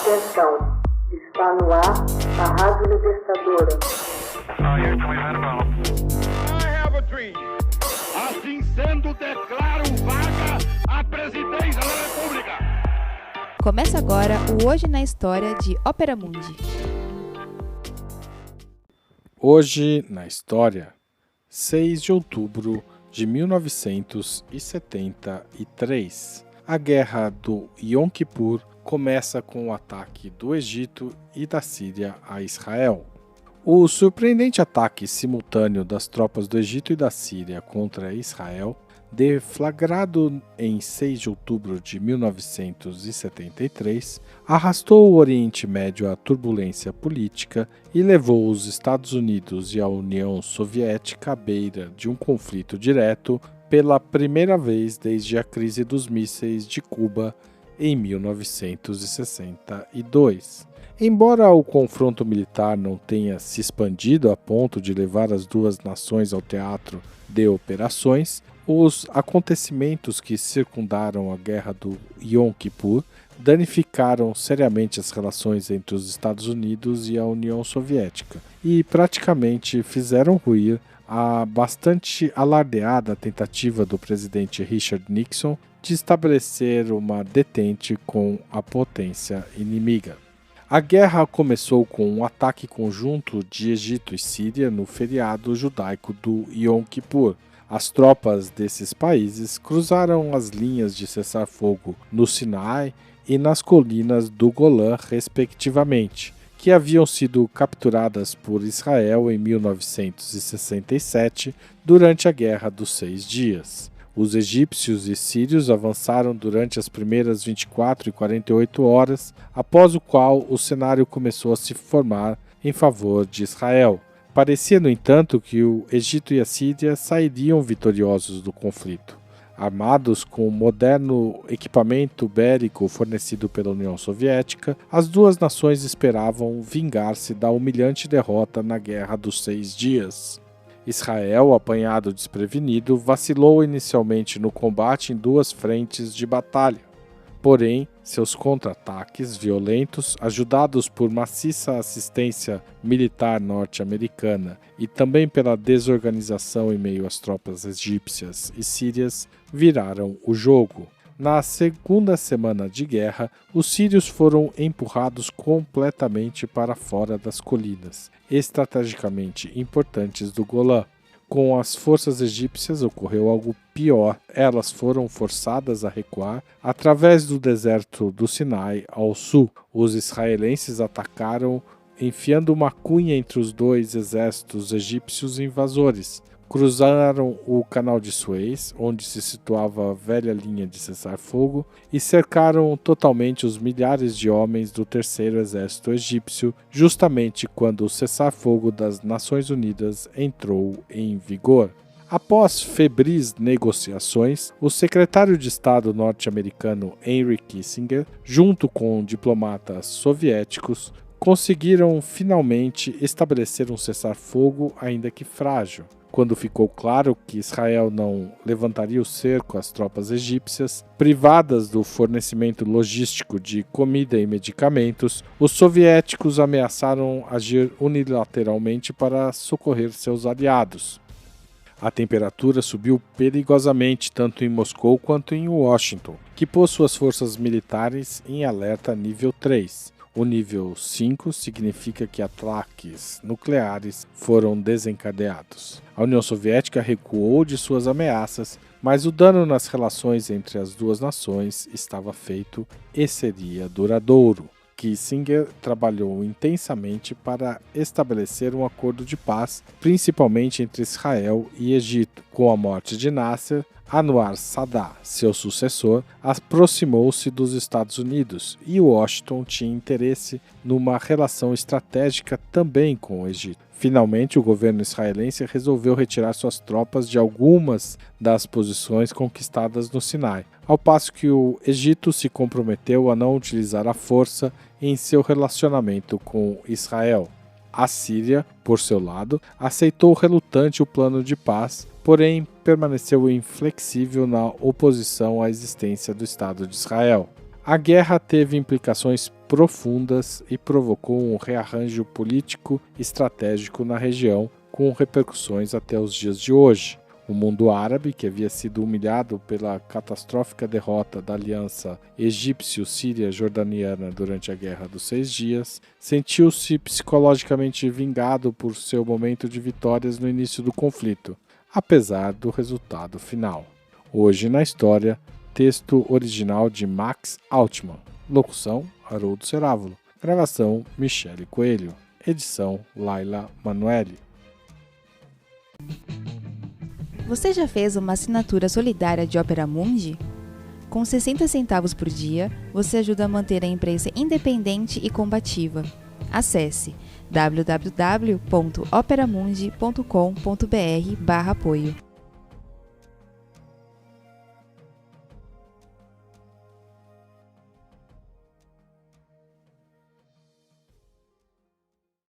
Atenção, está no ar a Rádio Libertadora. Assim sendo, declaro vaga a presidência da República. Começa agora o Hoje na História de Ópera Mundi. Hoje na História, 6 de outubro de 1973. A Guerra do Yom Kippur começa com o ataque do Egito e da Síria a Israel. O surpreendente ataque simultâneo das tropas do Egito e da Síria contra Israel, deflagrado em 6 de outubro de 1973, arrastou o Oriente Médio à turbulência política e levou os Estados Unidos e a União Soviética à beira de um conflito direto pela primeira vez desde a crise dos mísseis de Cuba em 1962. Embora o confronto militar não tenha se expandido a ponto de levar as duas nações ao teatro de operações, os acontecimentos que circundaram a Guerra do Yom Kippur danificaram seriamente as relações entre os Estados Unidos e a União Soviética e praticamente fizeram ruir a bastante alardeada tentativa do presidente Richard Nixon de estabelecer uma detente com a potência inimiga. A guerra começou com um ataque conjunto de Egito e Síria no feriado judaico do Yom Kippur. As tropas desses países cruzaram as linhas de cessar-fogo no Sinai e nas colinas do Golã, respectivamente, que haviam sido capturadas por Israel em 1967 durante a Guerra dos 6 Dias. Os egípcios e sírios avançaram durante as primeiras 24 e 48 horas, após o qual o cenário começou a se formar em favor de Israel. Parecia, no entanto, que o Egito e a Síria sairiam vitoriosos do conflito. Armados com o moderno equipamento bélico fornecido pela União Soviética, as duas nações esperavam vingar-se da humilhante derrota na Guerra dos 6 Dias. Israel, apanhado desprevenido, vacilou inicialmente no combate em duas frentes de batalha. Porém, seus contra-ataques violentos, ajudados por maciça assistência militar norte-americana e também pela desorganização em meio às tropas egípcias e sírias, viraram o jogo. Na segunda semana de guerra, os sírios foram empurrados completamente para fora das colinas, estrategicamente importantes do Golã. Com as forças egípcias ocorreu algo pior. Elas foram forçadas a recuar através do deserto do Sinai ao sul. Os israelenses atacaram enfiando uma cunha entre os dois exércitos egípcios invasores. Cruzaram o canal de Suez, onde se situava a velha linha de cessar-fogo, e cercaram totalmente os milhares de homens do terceiro exército egípcio, justamente quando o cessar-fogo das Nações Unidas entrou em vigor. Após febris negociações, o secretário de Estado norte-americano Henry Kissinger, junto com diplomatas soviéticos, conseguiram finalmente estabelecer um cessar-fogo, ainda que frágil. Quando ficou claro que Israel não levantaria o cerco às tropas egípcias, privadas do fornecimento logístico de comida e medicamentos, os soviéticos ameaçaram agir unilateralmente para socorrer seus aliados. A temperatura subiu perigosamente tanto em Moscou quanto em Washington, que pôs suas forças militares em alerta nível 3. O nível 5 significa que ataques nucleares foram desencadeados. A União Soviética recuou de suas ameaças, mas o dano nas relações entre as duas nações estava feito e seria duradouro. Kissinger trabalhou intensamente para estabelecer um acordo de paz, principalmente entre Israel e Egito. Com a morte de Nasser, Anwar Sadat, seu sucessor, aproximou-se dos Estados Unidos e Washington tinha interesse numa relação estratégica também com o Egito. Finalmente, o governo israelense resolveu retirar suas tropas de algumas das posições conquistadas no Sinai, ao passo que o Egito se comprometeu a não utilizar a força em seu relacionamento com Israel. A Síria, por seu lado, aceitou relutante o plano de paz, porém permaneceu inflexível na oposição à existência do Estado de Israel. A guerra teve implicações profundas e provocou um rearranjo político estratégico na região, com repercussões até os dias de hoje. O mundo árabe, que havia sido humilhado pela catastrófica derrota da aliança egípcio-síria-jordaniana durante a Guerra dos 6 Dias, sentiu-se psicologicamente vingado por seu momento de vitórias no início do conflito, apesar do resultado final. Hoje na história, texto original de Max Altman, locução Haroldo Cerávulo, gravação Michele Coelho, edição Laila Manoeli. Você já fez uma assinatura solidária de Opera Mundi? Com 60 centavos por dia, você ajuda a manter a imprensa independente e combativa. Acesse www.operamundi.com.br/apoio.